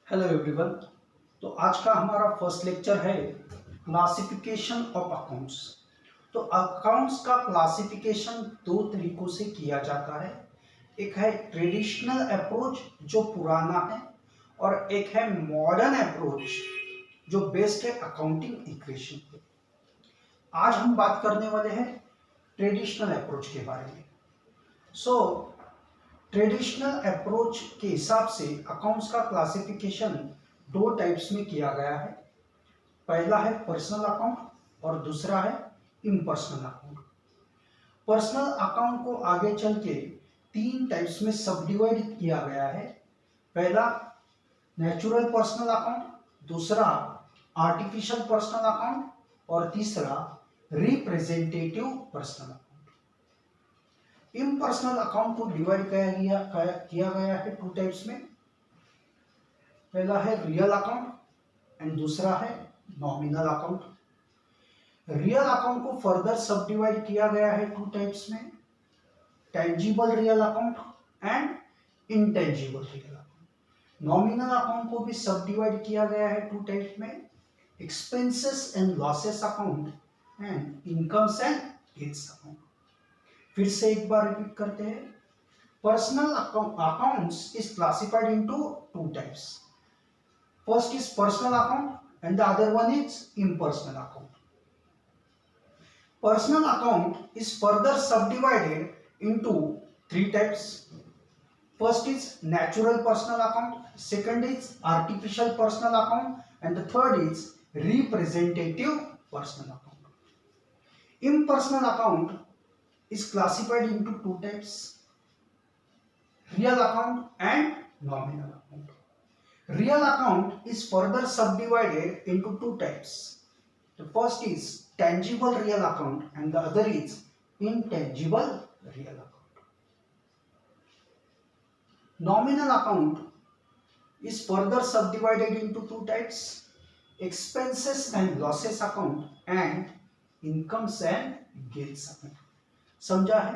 Hello everyone. तो आज का हमारा फर्स्ट लेक्चर है क्लासिफिकेशन ऑफ अकाउंट्स। तो अकाउंट्स का क्लासिफिकेशन दो तरीकों से किया जाता है। एक है ट्रेडिशनल अप्रोच जो पुराना है, और एक है मॉडर्न अप्रोच जो बेस्ड है अकाउंटिंग इक्वेशन पे। आज हम बात करने वाले हैं ट्रेडिशनल अप्रोच के बारे में। सो ट्रेडिशनल अप्रोच के हिसाब से अकाउंट्स का क्लासिफिकेशन दो टाइप्स में किया गया है। पहला है पर्सनल अकाउंट और दूसरा है इम्पर्सनल अकाउंट। पर्सनल अकाउंट को आगे चल के तीन टाइप्स में सब डिवाइड किया गया है। पहला नेचुरल पर्सनल अकाउंट, दूसरा आर्टिफिशियल पर्सनल अकाउंट और तीसरा representative personal account. Impersonal account को डिवाइड किया गया है टू टाइप्स में। पहला है रियल अकाउंट एंड दूसरा है नॉमिनल अकाउंट। रियल अकाउंट को फर्दर सब डिवाइड किया गया है टू टाइप्स में, tangible real account and intangible real account. Nominal account को भी सब डिवाइड किया गया है टू टाइप्स में, expenses and losses account and incomes and gains account. फिर से एक बार रिपीट करते हैं। Personal accounts is classified into two types. First is personal account and the other one is impersonal account. Personal account is further subdivided into three types. First is natural personal account, second is artificial personal account and the third is representative personal account. Impersonal account is classified into two types, real account and nominal account. Real account is further subdivided into two types. The first is tangible real account and the other is intangible real account. Nominal account is further subdivided into two types, expenses and losses account and incomes and gains account. समझा है?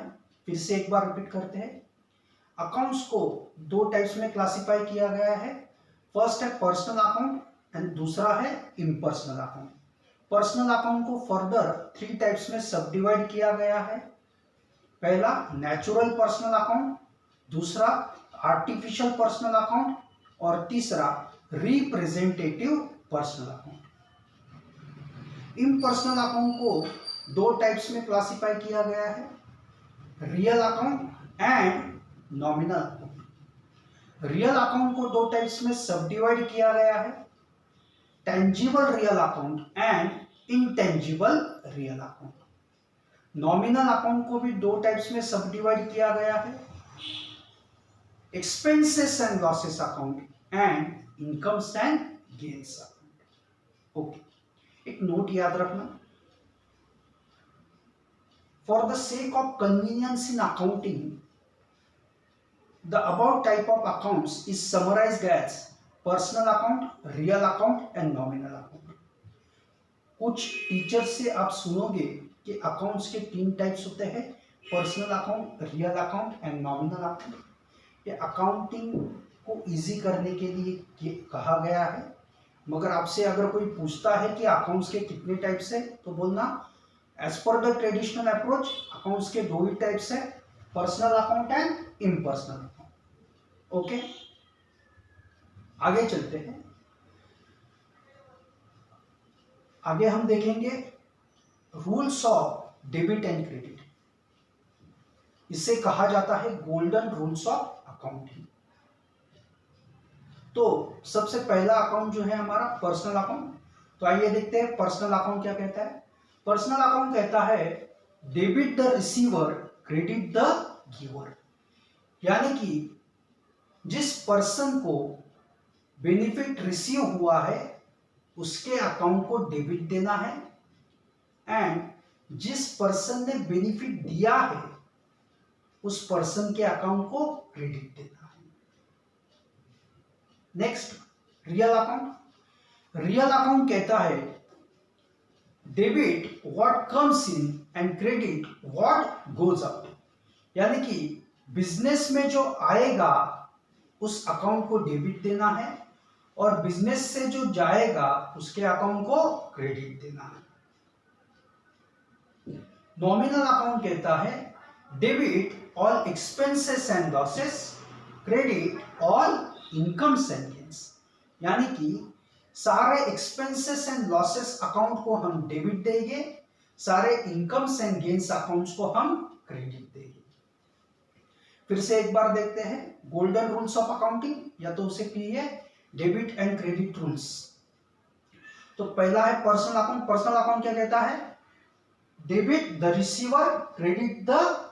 फिर से एक बार repeat करते हैं। Accounts को दो types में क्लासिफाई किया गया है। फर्स्ट है पर्सनल अकाउंट एंड दूसरा है इम्पर्सनल अकाउंट। पर्सनल अकाउंट को फर्दर थ्री टाइप्स में सब डिवाइड किया गया है। पहला नेचुरल पर्सनल अकाउंट, दूसरा आर्टिफिशियल पर्सनल अकाउंट और तीसरा representative personal account. Impersonal account को दो टाइप्स में क्लासिफाई किया गया है, real account and nominal account. Real account को दो टाइप्स में सब डिवाइड किया गया है, tangible real account and intangible real account. Nominal account को भी दो टाइप्स में सब डिवाइड किया गया है, expenses and losses account and incomes and gains account. Okay, एक नोट याद रखना, for the sake of convenience in accounting, the above type of accounts is summarized as personal account, real account and nominal account. कुछ teacher से आप सुनोगे कि accounts के तीन टाइप्स होते हैं, personal account, real account and nominal account. ये अकाउंटिंग को इजी करने के लिए कहा गया है। मगर आपसे अगर कोई पूछता है कि अकाउंट्स के कितने टाइप्स है, तो बोलना as per the traditional approach accounts के दो ही टाइप्स है, personal account and impersonal account. Okay, आगे चलते हैं। आगे हम देखेंगे rules of debit and credit. इसे कहा जाता है गोल्डन रूल्स ऑफ अकाउंटिंग। तो सबसे पहला अकाउंट जो है हमारा पर्सनल अकाउंट। तो आइए देखते हैं पर्सनल अकाउंट क्या कहता है। पर्सनल अकाउंट कहता है debit the receiver, credit the giver. यानी कि जिस पर्सन को बेनिफिट रिसीव हुआ है उसके अकाउंट को डेबिट देना है, एंड जिस पर्सन ने बेनिफिट दिया है उस पर्सन के अकाउंट को क्रेडिट देना है। Next, real account. Real account कहता है debit what comes in and credit what goes out. यानी कि बिजनेस में जो आएगा उस अकाउंट को डेबिट देना है और बिजनेस से जो जाएगा उसके अकाउंट को क्रेडिट देना है। नॉमिनल अकाउंट कहता है debit all expenses and losses, credit all incomes and gains. यानी कि सारे एक्सपेंसेस एंड लॉसेस अकाउंट को हम डेबिट देंगे, सारे इनकम्स एंड गेन्स अकाउंट्स को हम क्रेडिट देंगे। फिर से एक बार देखते हैं गोल्डन रूल्स ऑफ अकाउंटिंग, या तो उसे कहिए डेबिट एंड क्रेडिट रूल्स। तो पहला है पर्सनल अकाउंट। पर्सनल अकाउंट क्या कहता है? Debit the receiver, credit the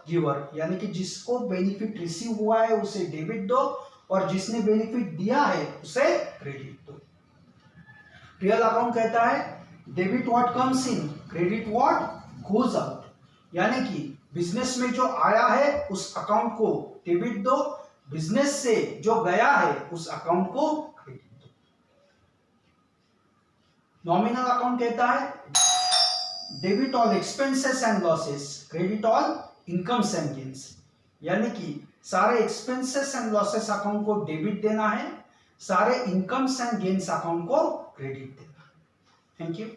giver. यानी कि जिसको बेनिफिट रिसीव हुआ है उसे डेबिट दो और जिसने बेनिफिट दिया है उसे क्रेडिट दो। रियल अकाउंट कहता है debit what comes in, credit what goes out. यानी कि बिजनेस में जो आया है उस अकाउंट को डेबिट दो, बिजनेस से जो गया है उस अकाउंट को क्रेडिट दो। नॉमिनल अकाउंट कहता है debit all expenses and losses, credit all incomes and gains. यानी कि सारे एक्सपेंसेस एंड लॉसेस अकाउंट को डेबिट देना है, सारे इनकम्स एंड गेन्स अकाउंट को क्रेडिट देना है। Thank you.